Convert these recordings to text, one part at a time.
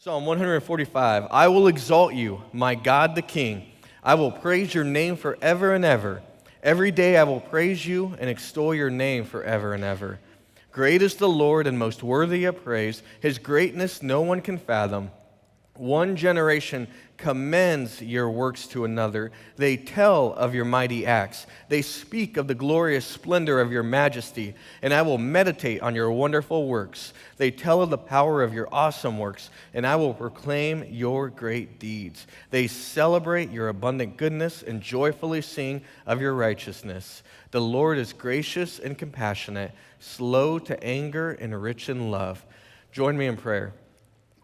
Psalm 145, I will exalt you, my God the King. I will praise your name forever and ever. Every day I will praise you and extol your name forever and ever. Great is the Lord and most worthy of praise. His greatness no one can fathom. One generation commends your works to another. They tell of your mighty acts. They speak of the glorious splendor of your majesty, and I will meditate on your wonderful works. They tell of the power of your awesome works, and I will proclaim your great deeds. They celebrate your abundant goodness and joyfully sing of your righteousness. The Lord is gracious and compassionate, slow to anger and rich in love. Join me in prayer.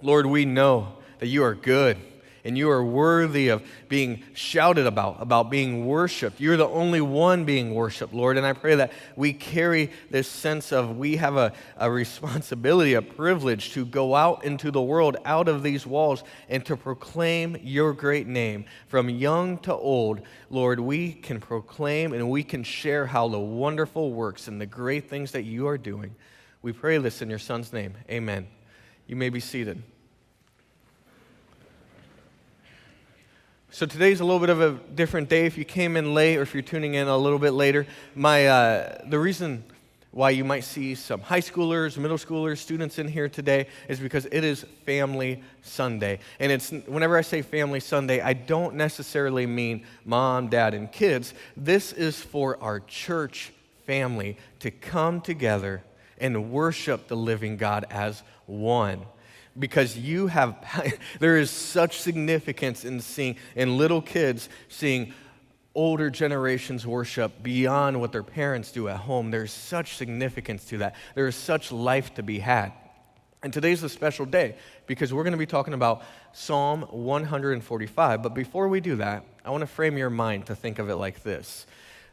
Lord, we know that you are good and you are worthy of being shouted about being worshiped. You're the only one being worshiped, Lord, and I pray that we carry this sense of we have a responsibility, a privilege to go out into the world, out of these walls, and to proclaim your great name. From young to old, Lord, we can proclaim and we can share how the wonderful works and the great things that you are doing. We pray this in your Son's name. Amen. You may be seated. So today's a little bit of a different day. If you came in late or if you're tuning in a little bit later, the reason why you might see some high schoolers, middle schoolers, students in here today is because it is Family Sunday. And it's whenever I say Family Sunday, I don't necessarily mean mom, dad, and kids. This is for our church family to come together and worship the living God as one. Because there is such significance in little kids seeing older generations worship beyond what their parents do at home. There's such significance to that. There is such life to be had. And today's a special day because we're going to be talking about Psalm 145. But before we do that, I want to frame your mind to think of it like this.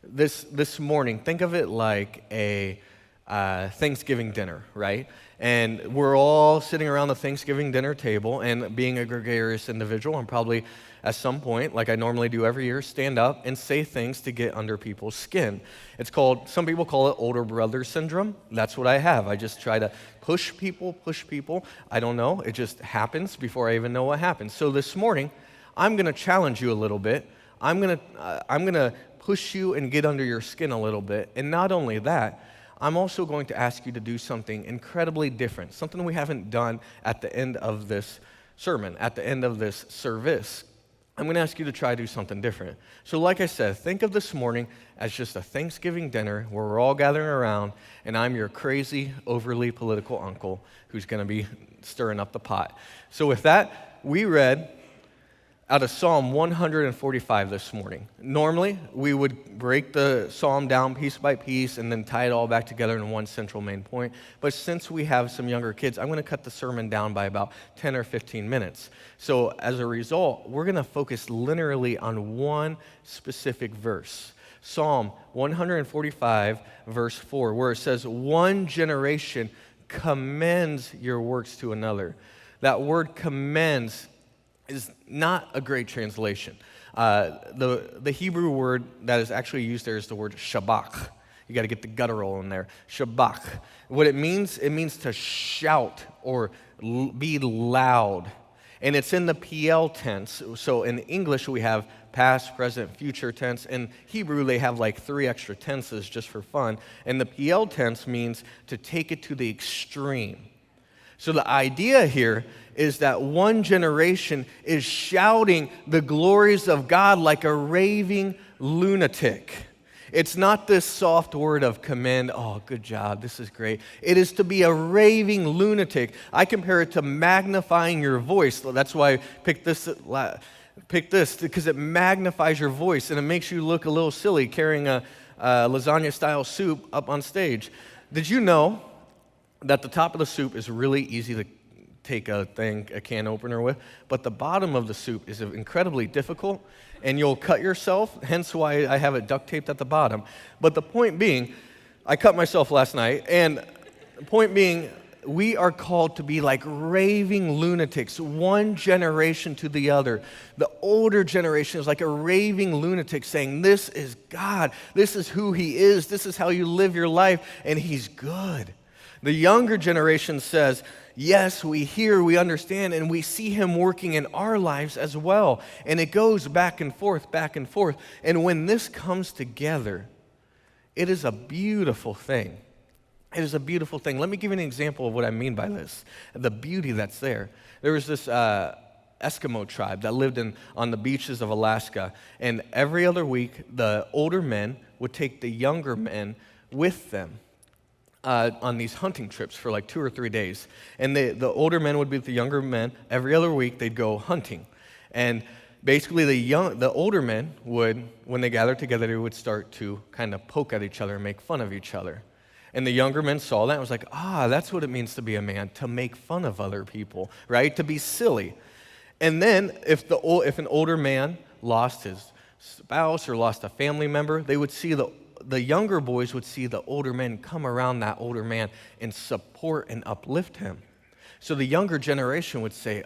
This morning, think of it like a Thanksgiving dinner, right? And we're all sitting around the Thanksgiving dinner table, and being a gregarious individual, I'm probably at some point, like I normally do every year, stand up and say things to get under people's skin. Some people call it older brother syndrome. That's what I have. I just try to push people. I don't know. It just happens before I even know what happens. So this morning, I'm going to challenge you a little bit. I'm going to push you and get under your skin a little bit. And not only that, I'm also going to ask you to do something incredibly different, something we haven't done at the end of this sermon, at the end of this service. I'm going to ask you to try to do something different. So like I said, think of this morning as just a Thanksgiving dinner where we're all gathering around, and I'm your crazy, overly political uncle who's going to be stirring up the pot. So with that, we read out of Psalm 145 this morning. Normally, we would break the psalm down piece by piece and then tie it all back together in one central main point. But since we have some younger kids, I'm going to cut the sermon down by about 10 or 15 minutes. So as a result, we're going to focus linearly on one specific verse. Psalm 145, verse 4, where it says, one generation commends your works to another. That word commends is not a great translation. The Hebrew word that is actually used there is the word shabach. You got to get the guttural in there. Shabach. What it means to shout or be loud. And it's in the PL tense. So in English we have past, present, future tense. In Hebrew they have like 3 extra tenses just for fun. And the PL tense means to take it to the extreme. So the idea here is that one generation is shouting the glories of God like a raving lunatic. It's not this soft word of commend, oh, good job, this is great. It is to be a raving lunatic. I compare it to magnifying your voice. That's why I picked this because it magnifies your voice and it makes you look a little silly carrying a lasagna-style soup up on stage. Did you know that the top of the soup is really easy to take a can opener with, but the bottom of the soup is incredibly difficult, and you'll cut yourself, hence why I have it duct taped at the bottom. But the point being, I cut myself last night, and the point being, we are called to be like raving lunatics, one generation to the other. The older generation is like a raving lunatic saying, this is God, this is who He is, this is how you live your life, and He's good. The younger generation says, yes, we hear, we understand, and we see him working in our lives as well. And it goes back and forth, back and forth. And when this comes together, it is a beautiful thing. It is a beautiful thing. Let me give you an example of what I mean by this, the beauty that's there. There was this Eskimo tribe that lived on the beaches of Alaska, and every other week, the older men would take the younger men with them on these hunting trips for like 2 or 3 days. And the older men would be with the younger men. Every other week, they'd go hunting. And basically, the older men would, when they gathered together, they would start to kind of poke at each other and make fun of each other. And the younger men saw that and was like, that's what it means to be a man, to make fun of other people, right? To be silly. And then if an older man lost his spouse or lost a family member, they would see the younger boys would see the older men come around that older man and support and uplift him. So the younger generation would say,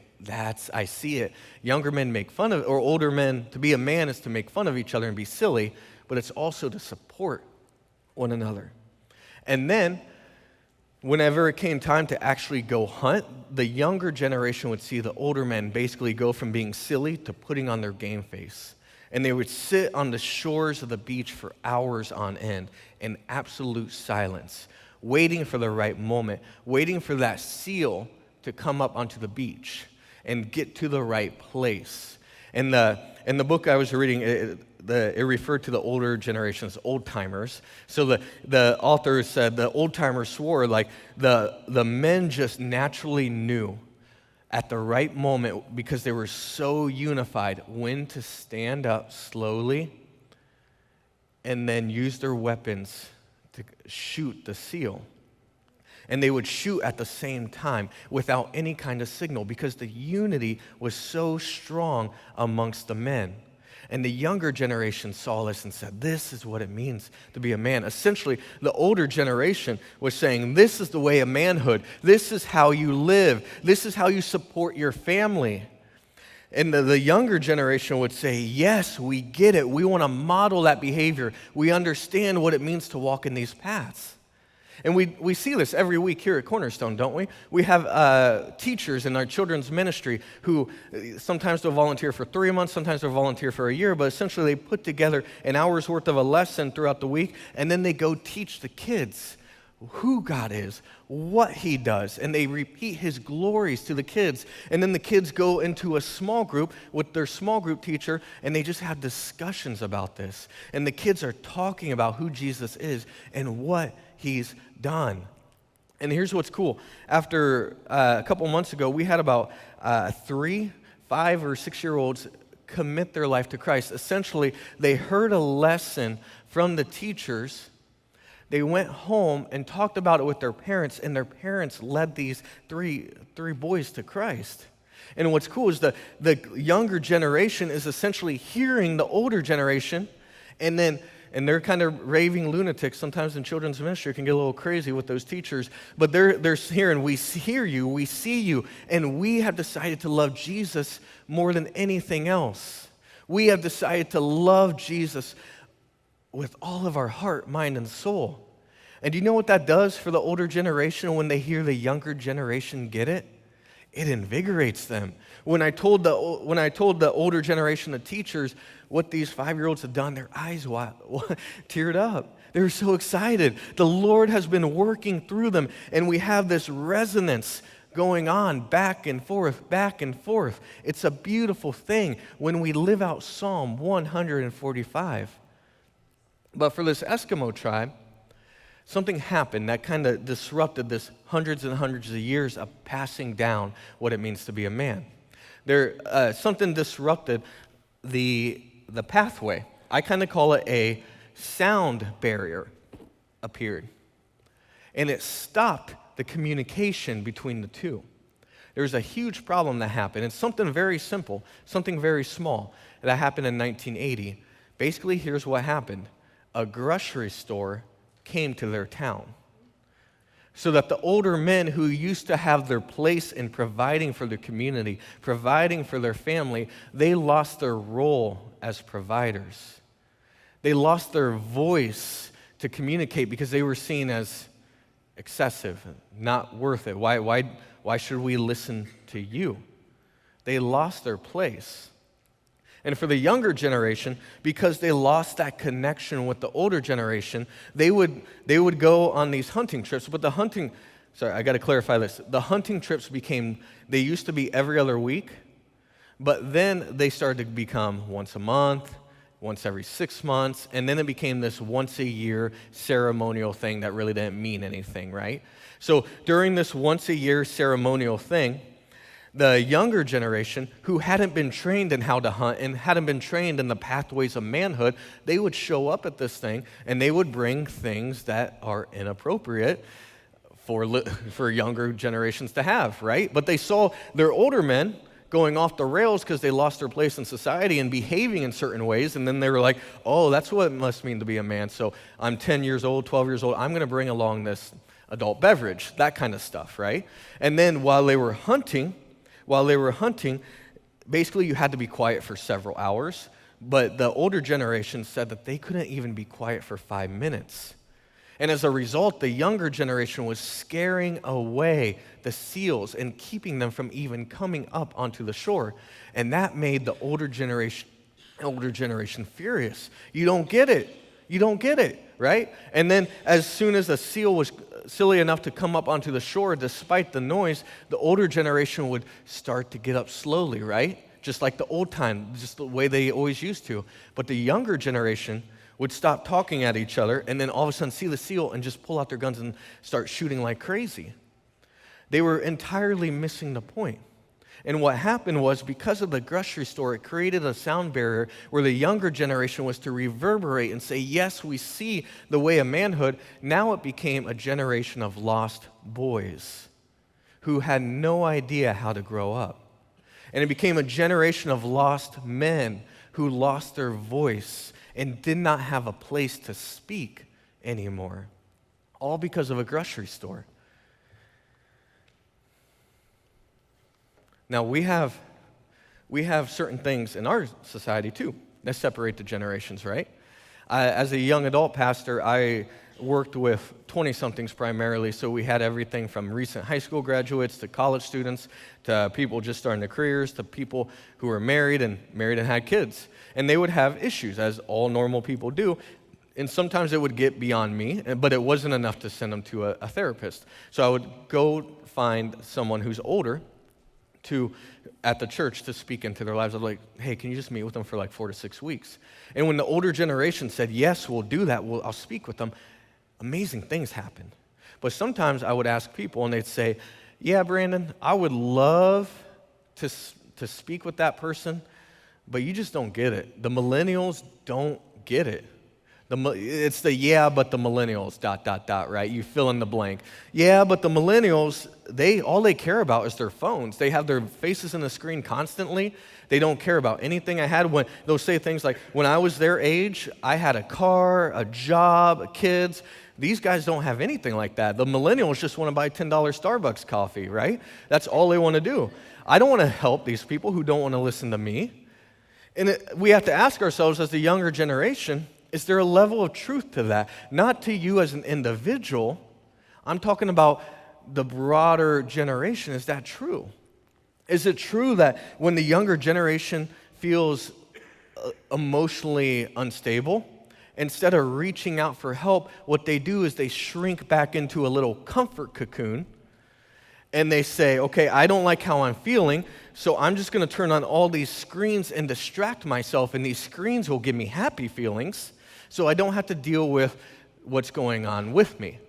I see it. Younger men make fun of, or older men, to be a man is to make fun of each other and be silly, but it's also to support one another. And then, whenever it came time to actually go hunt, the younger generation would see the older men basically go from being silly to putting on their game face. And they would sit on the shores of the beach for hours on end in absolute silence, waiting for the right moment, waiting for that seal to come up onto the beach and get to the right place. In the book I was reading, it referred to the older generation as old-timers. So the author said the old-timers swore like the men just naturally knew at the right moment, because they were so unified, when to stand up slowly and then use their weapons to shoot the seal. And they would shoot at the same time without any kind of signal, because the unity was so strong amongst the men. And the younger generation saw this and said, this is what it means to be a man. Essentially, the older generation was saying, this is the way of manhood. This is how you live. This is how you support your family. And the younger generation would say, yes, we get it. We want to model that behavior. We understand what it means to walk in these paths. And we see this every week here at Cornerstone, don't we? We have teachers in our children's ministry who sometimes they'll volunteer for 3 months, sometimes they'll volunteer for a year, but essentially they put together an hour's worth of a lesson throughout the week, and then they go teach the kids who God is, what he does, and they repeat his glories to the kids. And then the kids go into a small group with their small group teacher, and they just have discussions about this. And the kids are talking about who Jesus is and what he's done. And here's what's cool. After a couple months ago, we had about 3, 5, or 6-year-olds commit their life to Christ. Essentially, they heard a lesson from the teachers. They went home and talked about it with their parents, and their parents led these three boys to Christ. And what's cool is the younger generation is essentially hearing the older generation, and they're kind of raving lunatics. Sometimes in children's ministry, it can get a little crazy with those teachers. But they're hearing, we hear you, we see you, and we have decided to love Jesus more than anything else. We have decided to love Jesus with all of our heart, mind, and soul. And do you know what that does for the older generation when they hear the younger generation get it? It invigorates them. When I told the older generation of teachers what these 5-year-olds had done, their eyes teared up. They were so excited. The Lord has been working through them, and we have this resonance going on back and forth, back and forth. It's a beautiful thing when we live out Psalm 145. But for this Eskimo tribe, something happened that kind of disrupted this hundreds and hundreds of years of passing down what it means to be a man. Something disrupted the pathway. I kind of call it a sound barrier appeared. And it stopped the communication between the two. There was a huge problem that happened. It's something very simple, something very small that happened in 1980. Basically, here's what happened. A grocery store came to their town. So that the older men who used to have their place in providing for the community, providing for their family, they lost their role as providers. They lost their voice to communicate because they were seen as excessive, not worth it. Why Why should we listen to you? They lost their place. And for the younger generation, because they lost that connection with the older generation, they would go on these hunting trips. But I got to clarify this. The hunting trips they used to be every other week, but then they started to become once a month, once every 6 months, and then it became this once-a-year ceremonial thing that really didn't mean anything, right? So during this once-a-year ceremonial thing, the younger generation, who hadn't been trained in how to hunt and hadn't been trained in the pathways of manhood, they would show up at this thing, and they would bring things that are inappropriate for younger generations to have, right? But they saw their older men going off the rails because they lost their place in society and behaving in certain ways, and then they were like, oh, that's what it must mean to be a man. So I'm 10 years old, 12 years old, I'm going to bring along this adult beverage, that kind of stuff, right? And then while they were hunting, basically you had to be quiet for several hours, but the older generation said that they couldn't even be quiet for 5 minutes. And as a result, the younger generation was scaring away the seals and keeping them from even coming up onto the shore. And that made the older generation furious. You don't get it, right? And then as soon as a seal was silly enough to come up onto the shore, despite the noise, the older generation would start to get up slowly, right? Just like the old time, just the way they always used to. But the younger generation would stop talking at each other and then all of a sudden see the seal and just pull out their guns and start shooting like crazy. They were entirely missing the point. And what happened was, because of the grocery store, it created a sound barrier where the younger generation was to reverberate and say, yes, we see the way of manhood. Now it became a generation of lost boys who had no idea how to grow up. And it became a generation of lost men who lost their voice and did not have a place to speak anymore, all because of a grocery store. Now, we have certain things in our society, too, that separate the generations, right? As a young adult pastor, I worked with 20-somethings primarily, so we had everything from recent high school graduates to college students to people just starting their careers to people who were married and had kids. And they would have issues, as all normal people do, and sometimes it would get beyond me, but it wasn't enough to send them to a therapist. So I would go find someone who's older at the church to speak into their lives. I was like, hey, can you just meet with them for like 4 to 6 weeks? And when the older generation said, yes, we'll do that, I'll speak with them, amazing things happened. But sometimes I would ask people, and they'd say, yeah, Brandon, I would love to speak with that person, but you just don't get it. The millennials don't get it. It's the yeah, but the millennials, ... right? You fill in the blank. Yeah, but the millennials, all they care about is their phones. They have their faces in the screen constantly. They don't care about anything. They'll say things like, when I was their age, I had a car, a job, kids. These guys don't have anything like that. The millennials just want to buy $10 Starbucks coffee, right? That's all they want to do. I don't want to help these people who don't want to listen to me. And we have to ask ourselves, as the younger generation, is there a level of truth to that? Not to you as an individual. I'm talking about the broader generation. Is that true? Is it true that when the younger generation feels emotionally unstable, instead of reaching out for help, what they do is they shrink back into a little comfort cocoon and they say, okay, I don't like how I'm feeling, so I'm just going to turn on all these screens and distract myself, and these screens will give me happy feelings, so I don't have to deal with what's going on with me.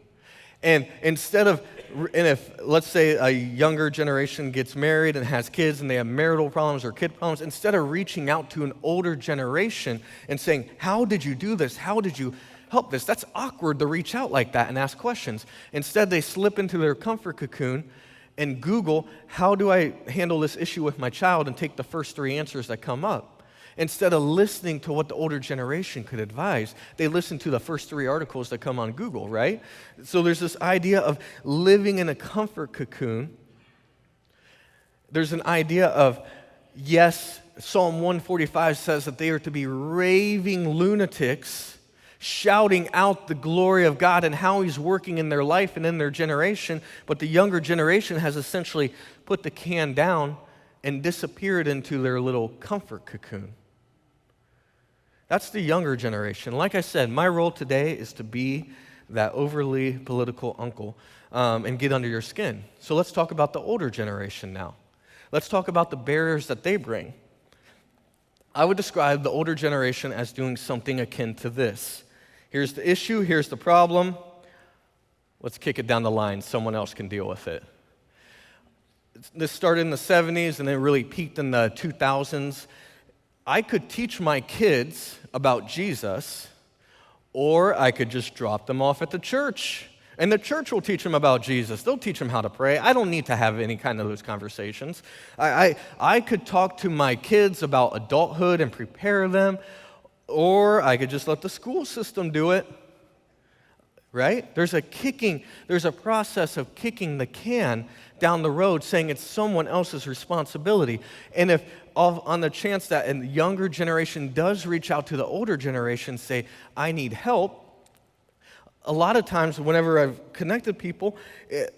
And if, let's say, a younger generation gets married and has kids and they have marital problems or kid problems, instead of reaching out to an older generation and saying, how did you do this? How did you help this? That's awkward to reach out like that and ask questions. Instead, they slip into their comfort cocoon and Google, how do I handle this issue with my child, and take the first 3 answers that come up. Instead of listening to what the older generation could advise, they listen to the first 3 articles that come on Google, right? So there's this idea of living in a comfort cocoon. There's an idea of, yes, Psalm 145 says that they are to be raving lunatics shouting out the glory of God and how he's working in their life and in their generation, but the younger generation has essentially put the can down and disappeared into their little comfort cocoon. That's the younger generation. Like I said, my role today is to be that overly political uncle and get under your skin. So let's talk about the older generation now. Let's talk about the barriers that they bring. I would describe the older generation as doing something akin to this. Here's the issue, here's the problem. Let's kick it down the line. Someone else can deal with it. This started in the 70s and then really peaked in the 2000s. I could teach my kids about Jesus, or I could just drop them off at the church. And the church will teach them about Jesus. They'll teach them how to pray. I don't need to have any kind of those conversations. I could talk to my kids about adulthood and prepare them, or I could just let the school system do it, right? There's a process of kicking the can down the road, saying it's someone else's responsibility. And if on the chance that a younger generation does reach out to the older generation, say, I need help, a lot of times whenever I've connected people,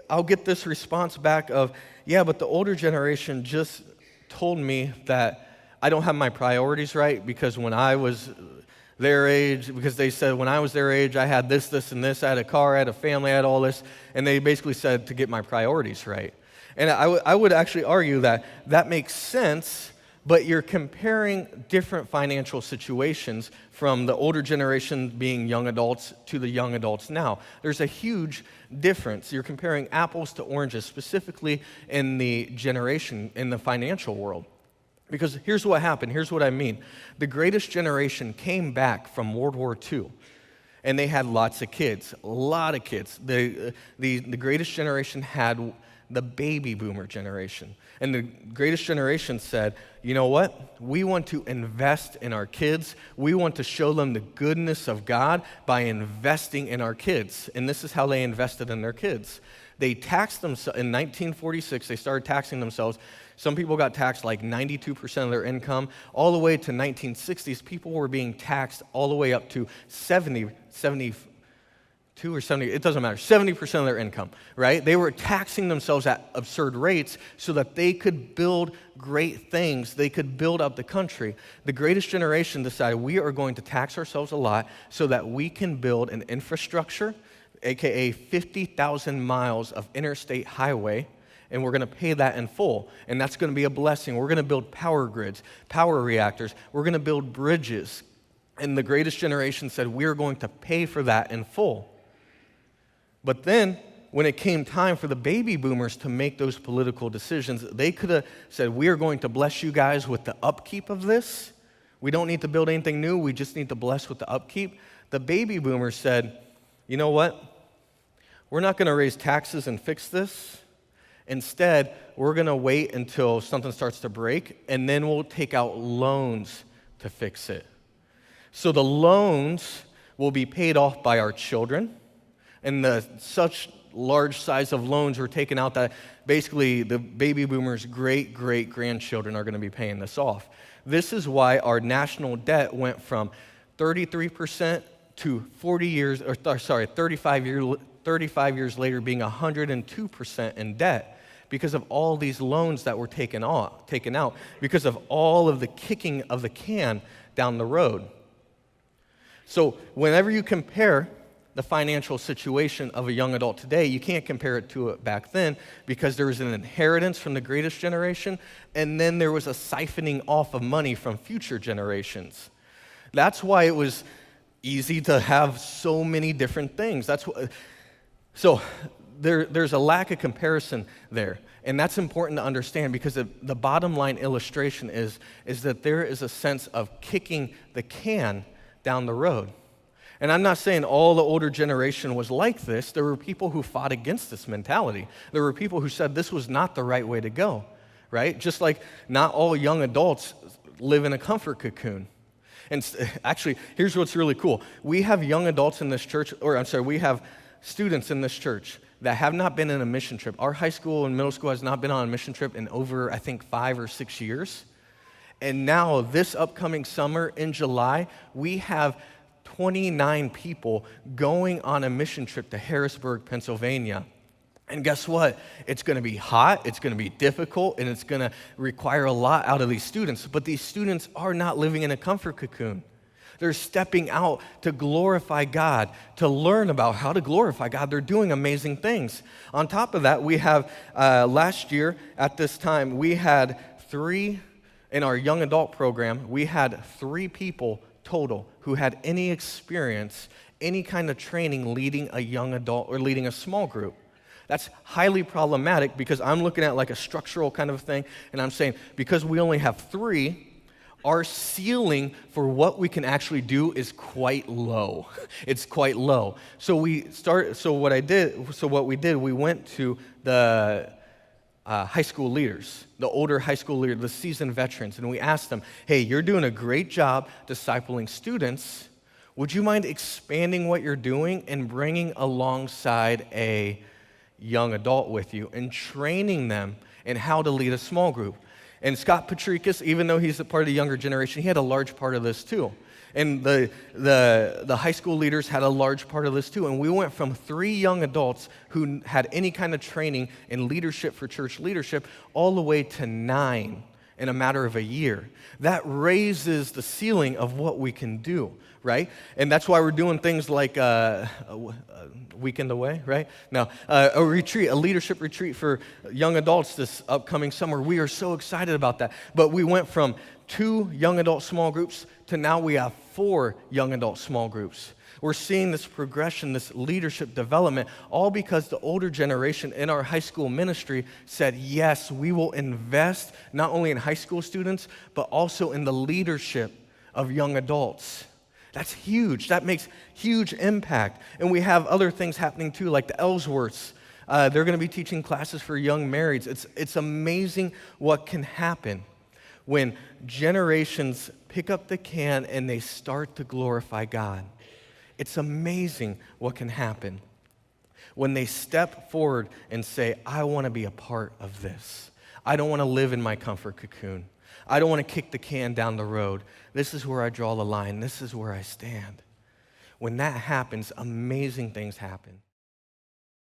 I'll get this response back of, yeah, but the older generation just told me that I don't have my priorities right because when I was their age, because they said when I was their age, I had this, this, and this. I had a car, I had a family, I had all this. And they basically said to get my priorities right. And I would actually argue that that makes sense, but you're comparing different financial situations from the older generation being young adults to the young adults now. There's a huge difference. You're comparing apples to oranges, specifically in the generation, in the financial world. Because here's what happened. Here's what I mean. The greatest generation came back from World War II, and they had lots of kids, a lot of kids. The greatest generation had the baby boomer generation. And the greatest generation said, you know what? We want to invest in our kids. We want to show them the goodness of God by investing in our kids. And this is how they invested in their kids. They taxed themselves. In 1946, they started taxing themselves. Some people got taxed like 92% of their income. All the way to 1960s, people were being taxed all the way up to 72 or 70, it doesn't matter, 70% of their income, right? They were taxing themselves at absurd rates so that they could build great things. They could build up the country. The greatest generation decided we are going to tax ourselves a lot so that we can build an infrastructure, aka 50,000 miles of interstate highway, and we're going to pay that in full. And that's going to be a blessing. We're going to build power grids, power reactors. We're going to build bridges. And the greatest generation said, we're going to pay for that in full. But then, when it came time for the baby boomers to make those political decisions, they could have said, we are going to bless you guys with the upkeep of this. We don't need to build anything new. We just need to bless with the upkeep. The baby boomers said, you know what? We're not going to raise taxes and fix this. Instead, we're going to wait until something starts to break, and then we'll take out loans to fix it. So the loans will be paid off by our children, and such large size of loans were taken out that basically the baby boomers' great-great-grandchildren are going to be paying this off. This is why our national debt went from 33% to 35 years later being 102% in debt because of all these loans that were taken out, because of all of the kicking of the can down the road. So whenever you compare the financial situation of a young adult today, you can't compare it to it back then because there was an inheritance from the greatest generation, and then there was a siphoning off of money from future generations. That's why it was easy to have so many different things. So there's a lack of comparison there, and that's important to understand because the bottom line illustration is that there is a sense of kicking the can down the road. And I'm not saying all the older generation was like this. There were people who fought against this mentality. There were people who said this was not the right way to go, right? Just like not all young adults live in a comfort cocoon. And actually, here's what's really cool. We have young adults in this church, we have students in this church that have not been in a mission trip. Our high school and middle school has not been on a mission trip in over, I think, 5 or 6 years. And now, this upcoming summer in July, we have 29 people going on a mission trip to Harrisburg, Pennsylvania. And guess what? It's going to be hot, it's going to be difficult, and it's going to require a lot out of these students. But these students are not living in a comfort cocoon. They're stepping out to glorify God, to learn about how to glorify God. They're doing amazing things. On top of that, we have last year at this time, we had in our young adult program, we had 3 people total who had any experience, any kind of training leading a young adult or leading a small group. That's highly problematic because I'm looking at like a structural kind of thing, and I'm saying because we only have 3, our ceiling for what we can actually do is quite low. It's quite low. So we went to the high school leaders, the older high school leaders, the seasoned veterans, and we asked them, hey, you're doing a great job discipling students. Would you mind expanding what you're doing and bringing alongside a young adult with you and training them in how to lead a small group? And Scott Patricus, even though he's a part of the younger generation, he had a large part of this too. And the high school leaders had a large part of this too. And we went from 3 young adults who had any kind of training in leadership for church leadership all the way to 9 in a matter of a year. That raises the ceiling of what we can do, right? And that's why we're doing things like a weekend away, right? Now, a retreat, a leadership retreat for young adults this upcoming summer. We are so excited about that. But we went from 2 young adult small groups to now we have 4 young adult small groups. We're seeing this progression, this leadership development, all because the older generation in our high school ministry said, yes, we will invest not only in high school students, but also in the leadership of young adults. That's huge. That makes huge impact. And we have other things happening too, like the Ellsworths. They're going to be teaching classes for young marrieds. It's amazing what can happen when generations pick up the can and they start to glorify God. It's amazing what can happen when they step forward and say, I want to be a part of this. I don't want to live in my comfort cocoon. I don't want to kick the can down the road. This is where I draw the line. This is where I stand. When that happens, amazing things happen.